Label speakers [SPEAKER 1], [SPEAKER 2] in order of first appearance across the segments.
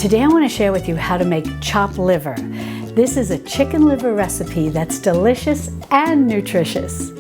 [SPEAKER 1] Today I want to share with you how to make chopped liver. This is a chicken liver recipe that's delicious and nutritious.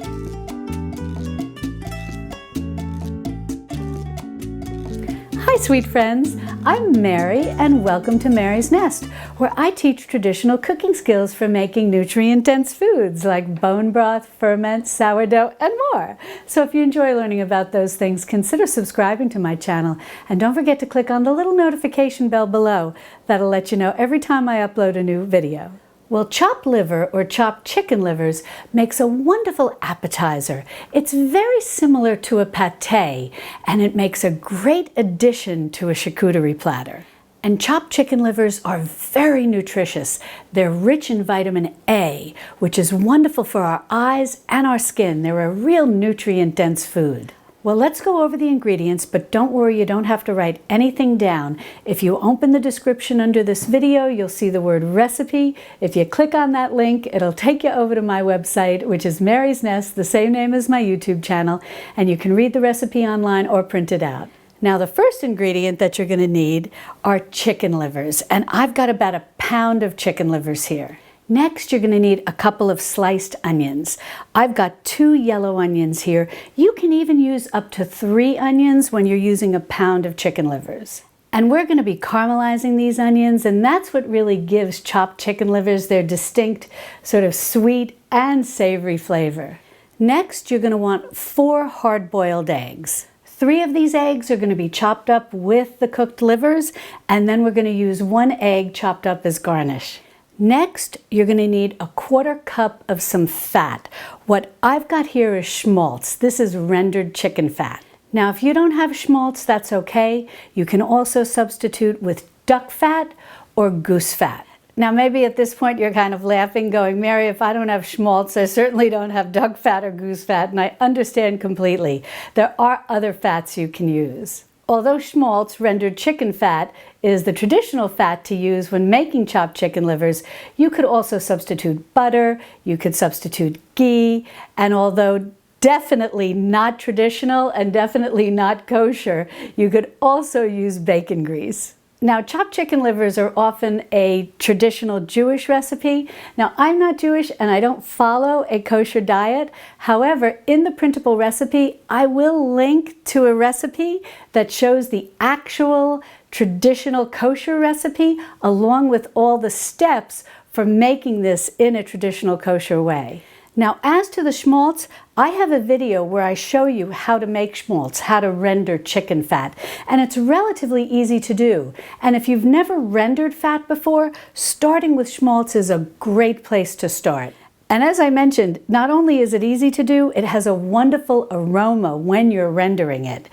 [SPEAKER 1] Hi sweet friends, I'm Mary and welcome to Mary's Nest, where I teach traditional cooking skills for making nutrient-dense foods like bone broth, ferment, sourdough, and more. So if you enjoy learning about those things, consider subscribing to my channel and don't forget to click on the little notification bell below. That'll let you know every time I upload a new video. Well, chopped liver or chopped chicken livers makes a wonderful appetizer. It's very similar to a pâté, and it makes a great addition to a charcuterie platter. And chopped chicken livers are very nutritious. They're rich in vitamin A, which is wonderful for our eyes and our skin. They're a real nutrient-dense food. Well, let's go over the ingredients, but don't worry, you don't have to write anything down. If you open the description under this video, you'll see the word recipe. If you click on that link, it'll take you over to my website, which is Mary's Nest, the same name as my YouTube channel, and you can read the recipe online or print it out. Now, the first ingredient that you're going to need are chicken livers, and I've got about a pound of chicken livers here. Next, you're going to need a couple of sliced onions. I've got 2 yellow onions here. You can even use up to 3 onions when you're using a pound of chicken livers. And we're going to be caramelizing these onions, and that's what really gives chopped chicken livers their distinct sort of sweet and savory flavor. Next, you're going to want 4 hard-boiled eggs. 3 of these eggs are going to be chopped up with the cooked livers, and then we're going to use 1 egg chopped up as garnish. Next, you're going to need a 1/4 cup of some fat. What I've got here is schmaltz. This is rendered chicken fat. Now, if you don't have schmaltz, that's okay. You can also substitute with duck fat or goose fat. Now, maybe at this point you're kind of laughing, going, Mary, if I don't have schmaltz, I certainly don't have duck fat or goose fat, and I understand completely. There are other fats you can use. Although schmaltz, rendered chicken fat, is the traditional fat to use when making chopped chicken livers, you could also substitute butter, you could substitute ghee, and although definitely not traditional and definitely not kosher, you could also use bacon grease. Now, chopped chicken livers are often a traditional Jewish recipe. Now, I'm not Jewish and I don't follow a kosher diet. However, in the printable recipe, I will link to a recipe that shows the actual traditional kosher recipe along with all the steps for making this in a traditional kosher way. Now, as to the schmaltz, I have a video where I show you how to make schmaltz, how to render chicken fat, and it's relatively easy to do. And if you've never rendered fat before, starting with schmaltz is a great place to start. And as I mentioned, not only is it easy to do, it has a wonderful aroma when you're rendering it.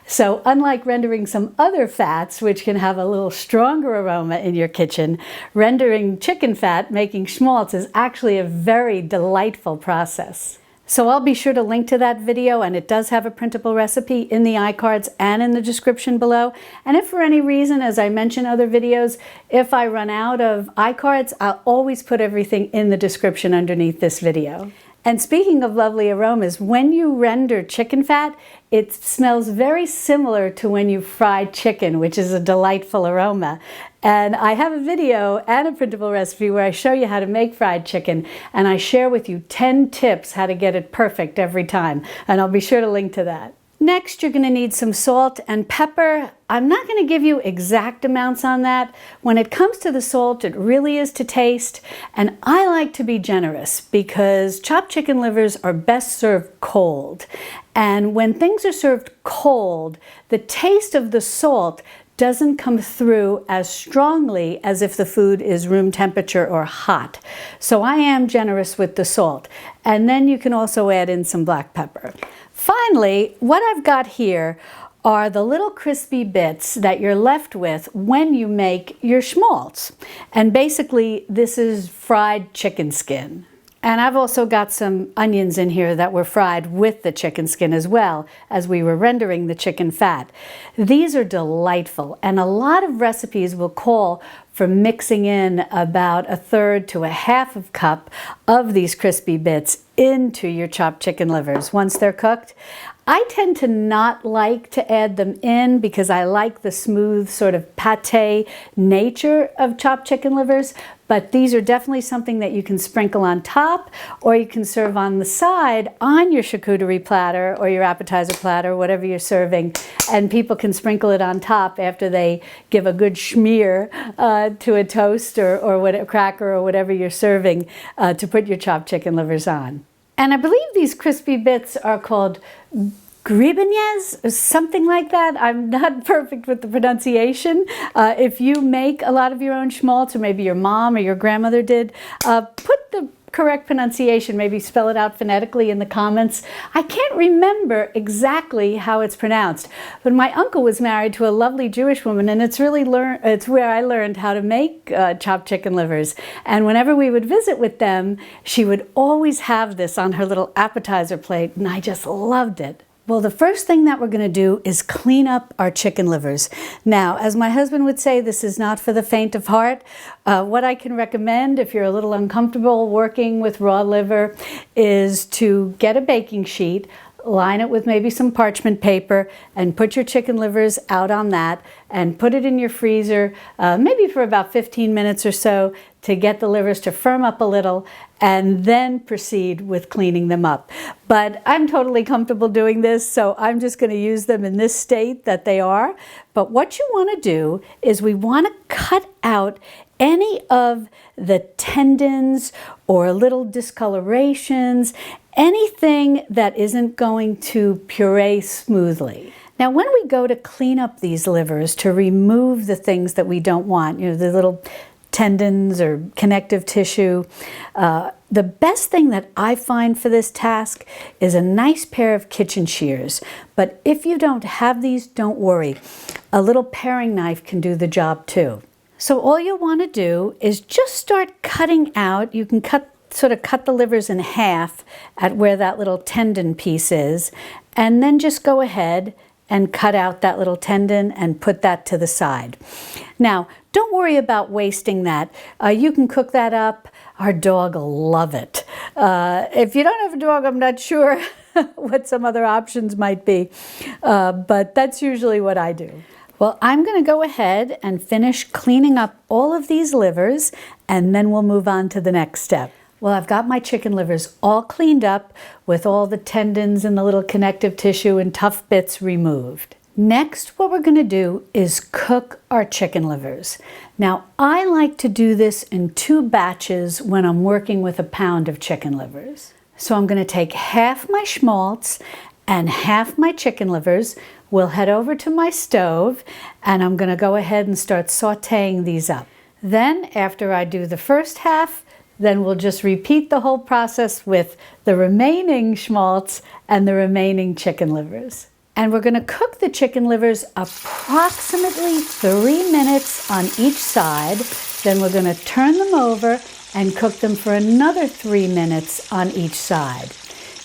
[SPEAKER 1] So unlike rendering some other fats, which can have a little stronger aroma in your kitchen, rendering chicken fat, making schmaltz, is actually a very delightful process. So I'll be sure to link to that video, and it does have a printable recipe in the iCards and in the description below. And if for any reason, as I mentioned in other videos, if I run out of iCards, I'll always put everything in the description underneath this video. And speaking of lovely aromas, when you render chicken fat, it smells very similar to when you fry chicken, which is a delightful aroma. And I have a video and a printable recipe where I show you how to make fried chicken, and I share with you 10 tips how to get it perfect every time. And I'll be sure to link to that. Next, you're going to need some salt and pepper. I'm not going to give you exact amounts on that. When it comes to the salt, it really is to taste, and I like to be generous because chopped chicken livers are best served cold. And when things are served cold, the taste of the salt doesn't come through as strongly as if the food is room temperature or hot. So I am generous with the salt. And then you can also add in some black pepper. Finally, what I've got here are the little crispy bits that you're left with when you make your schmaltz. And basically, this is fried chicken skin. And I've also got some onions in here that were fried with the chicken skin as well as we were rendering the chicken fat. These are delightful, and a lot of recipes will call for mixing in about 1/3 to 1/2 cup of these crispy bits into your chopped chicken livers once they're cooked. I tend to not like to add them in because I like the smooth sort of pate nature of chopped chicken livers, but these are definitely something that you can sprinkle on top, or you can serve on the side on your charcuterie platter or your appetizer platter, whatever you're serving, and people can sprinkle it on top after they give a good schmear to a toast or a cracker or whatever you're serving to put your chopped chicken livers on. And I believe these crispy bits are called gribeignes or something like that. I'm not perfect with the pronunciation. If you make a lot of your own schmaltz, or maybe your mom or your grandmother did, put the correct pronunciation, maybe spell it out phonetically in the comments. I can't remember exactly how it's pronounced, but my uncle was married to a lovely Jewish woman, and it's where I learned how to make chopped chicken livers. And whenever we would visit with them, she would always have this on her little appetizer plate, and I just loved it. Well, the first thing that we're going to do is clean up our chicken livers. Now, as my husband would say, this is not for the faint of heart. What I can recommend if you're a little uncomfortable working with raw liver is to get a baking sheet, line it with maybe some parchment paper, and put your chicken livers out on that and put it in your freezer, maybe for about 15 minutes or so, to get the livers to firm up a little, and then proceed with cleaning them up. But I'm totally comfortable doing this, so I'm just going to use them in this state that they are. But what you want to do is we want to cut out any of the tendons or little discolorations, anything that isn't going to puree smoothly. Now, when we go to clean up these livers to remove the things that we don't want, the little tendons or connective tissue, the best thing that I find for this task is a nice pair of kitchen shears. But if you don't have these, don't worry. A little paring knife can do the job too. So all you want to do is just start cutting out. You can sort of cut the livers in half at where that little tendon piece is, and then just go ahead and cut out that little tendon and put that to the side. Now, don't worry about wasting that. You can cook that up. Our dog will love it. If you don't have a dog, I'm not sure what some other options might be, but that's usually what I do. Well, I'm going to go ahead and finish cleaning up all of these livers, and then we'll move on to the next step. Well, I've got my chicken livers all cleaned up with all the tendons and the little connective tissue and tough bits removed. Next, what we're going to do is cook our chicken livers. Now, I like to do this in 2 batches when I'm working with a pound of chicken livers. So I'm going to take half my schmaltz and half my chicken livers. We'll head over to my stove, and I'm going to go ahead and start sautéing these up. Then, after I do the first half, then we'll just repeat the whole process with the remaining schmaltz and the remaining chicken livers. And we're going to cook the chicken livers approximately 3 minutes on each side. Then we're going to turn them over and cook them for another 3 minutes on each side.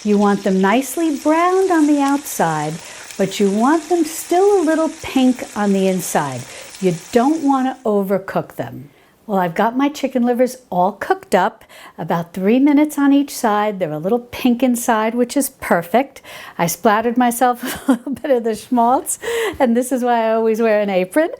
[SPEAKER 1] You want them nicely browned on the outside, but you want them still a little pink on the inside. You don't want to overcook them. Well, I've got my chicken livers all cooked up, about 3 minutes on each side. They're a little pink inside, which is perfect. I splattered myself a little bit of the schmaltz, and this is why I always wear an apron.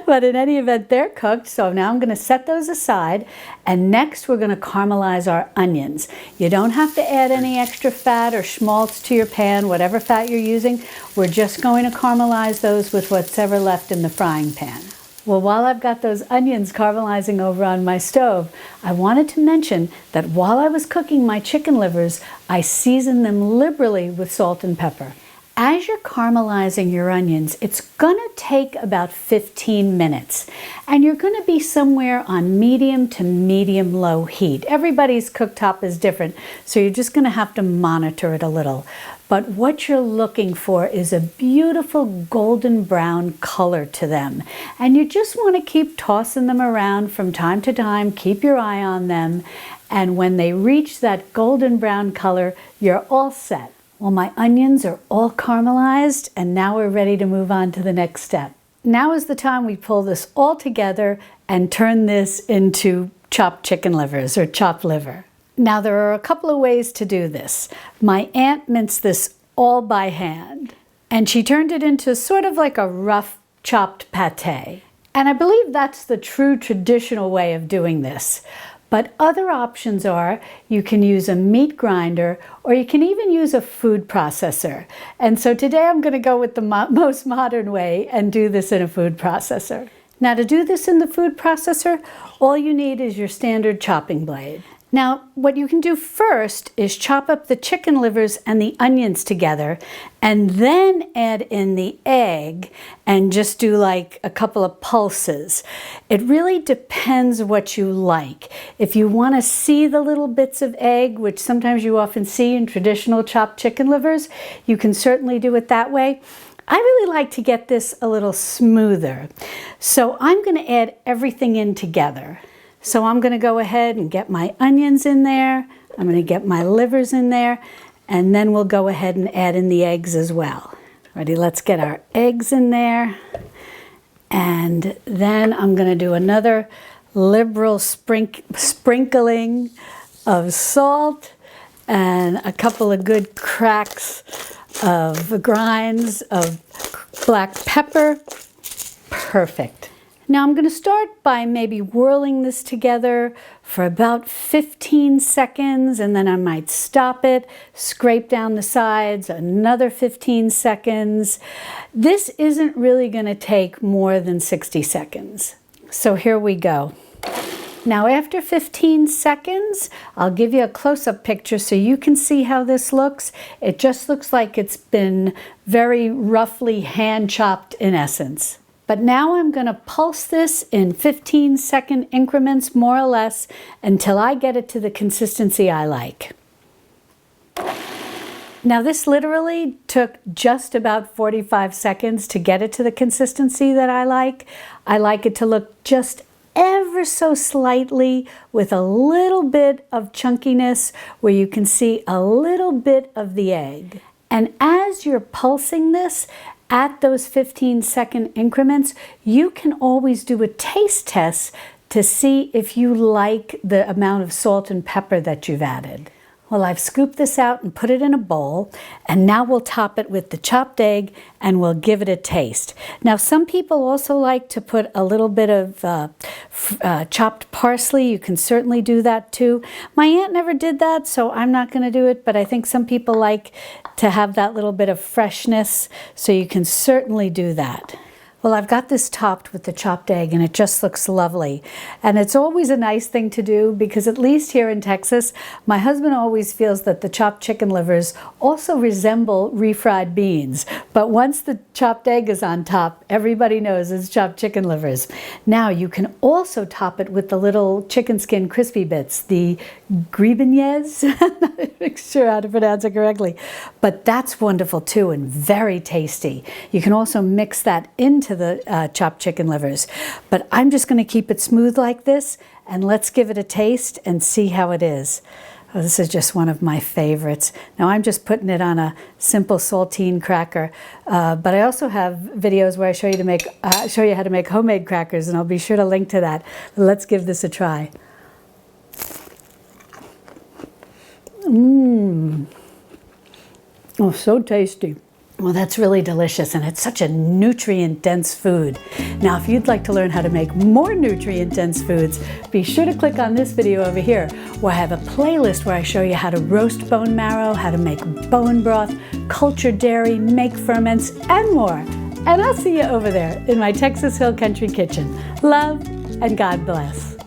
[SPEAKER 1] But in any event, they're cooked, so now I'm going to set those aside, and next we're going to caramelize our onions. You don't have to add any extra fat or schmaltz to your pan, whatever fat you're using. We're just going to caramelize those with what's ever left in the frying pan. Well, while I've got those onions caramelizing over on my stove, I wanted to mention that while I was cooking my chicken livers, I seasoned them liberally with salt and pepper. As you're caramelizing your onions, it's going to take about 15 minutes, and you're going to be somewhere on medium to medium-low heat. Everybody's cooktop is different, so you're just going to have to monitor it a little. But what you're looking for is a beautiful golden brown color to them. And you just want to keep tossing them around from time to time, keep your eye on them, and when they reach that golden brown color, you're all set. Well, my onions are all caramelized, and now we're ready to move on to the next step. Now is the time we pull this all together and turn this into chopped chicken livers or chopped liver. Now, there are a couple of ways to do this. My aunt minced this all by hand. And she turned it into sort of like a rough chopped pate. And I believe that's the true traditional way of doing this. But other options are you can use a meat grinder or you can even use a food processor. And so today I'm going to go with the most modern way and do this in a food processor. Now to do this in the food processor, all you need is your standard chopping blade. Now, what you can do first is chop up the chicken livers and the onions together and then add in the egg and just do like a couple of pulses. It really depends what you like. If you want to see the little bits of egg, which sometimes you often see in traditional chopped chicken livers, you can certainly do it that way. I really like to get this a little smoother. So I'm going to add everything in together. So I'm going to go ahead and get my onions in there. I'm going to get my livers in there. And then we'll go ahead and add in the eggs as well. Ready? Let's get our eggs in there. And then I'm going to do another liberal sprinkling of salt and a couple of good cracks of grinds of black pepper. Perfect. Now I'm going to start by maybe whirling this together for about 15 seconds and then I might stop it, scrape down the sides, another 15 seconds. This isn't really going to take more than 60 seconds. So here we go. Now after 15 seconds, I'll give you a close-up picture so you can see how this looks. It just looks like it's been very roughly hand-chopped in essence. But now I'm going to pulse this in 15-second increments, more or less, until I get it to the consistency I like. Now this literally took just about 45 seconds to get it to the consistency that I like. I like it to look just ever so slightly with a little bit of chunkiness where you can see a little bit of the egg. And as you're pulsing this, at those 15-second increments, you can always do a taste test to see if you like the amount of salt and pepper that you've added. Well, I've scooped this out and put it in a bowl, and now we'll top it with the chopped egg and we'll give it a taste. Now, some people also like to put a little bit of chopped parsley. You can certainly do that too. My aunt never did that, so I'm not going to do it, but I think some people like to have that little bit of freshness, so you can certainly do that. Well, I've got this topped with the chopped egg and it just looks lovely. And it's always a nice thing to do because at least here in Texas, my husband always feels that the chopped chicken livers also resemble refried beans. But once the chopped egg is on top, everybody knows it's chopped chicken livers. Now you can also top it with the little chicken skin crispy bits, the gribeignes. I'm not sure how to pronounce it correctly, but that's wonderful too and very tasty. You can also mix that into the chopped chicken livers. But I'm just going to keep it smooth like this and let's give it a taste and see how it is. Oh, this is just one of my favorites. Now I'm just putting it on a simple saltine cracker, but I also have videos where I show you how to make homemade crackers, and I'll be sure to link to that. Let's give this a try. Oh, so tasty. Well, that's really delicious, and it's such a nutrient-dense food. Now, if you'd like to learn how to make more nutrient-dense foods, be sure to click on this video over here, where I have a playlist where I show you how to roast bone marrow, how to make bone broth, culture dairy, make ferments, and more. And I'll see you over there in my Texas Hill Country Kitchen. Love and God bless.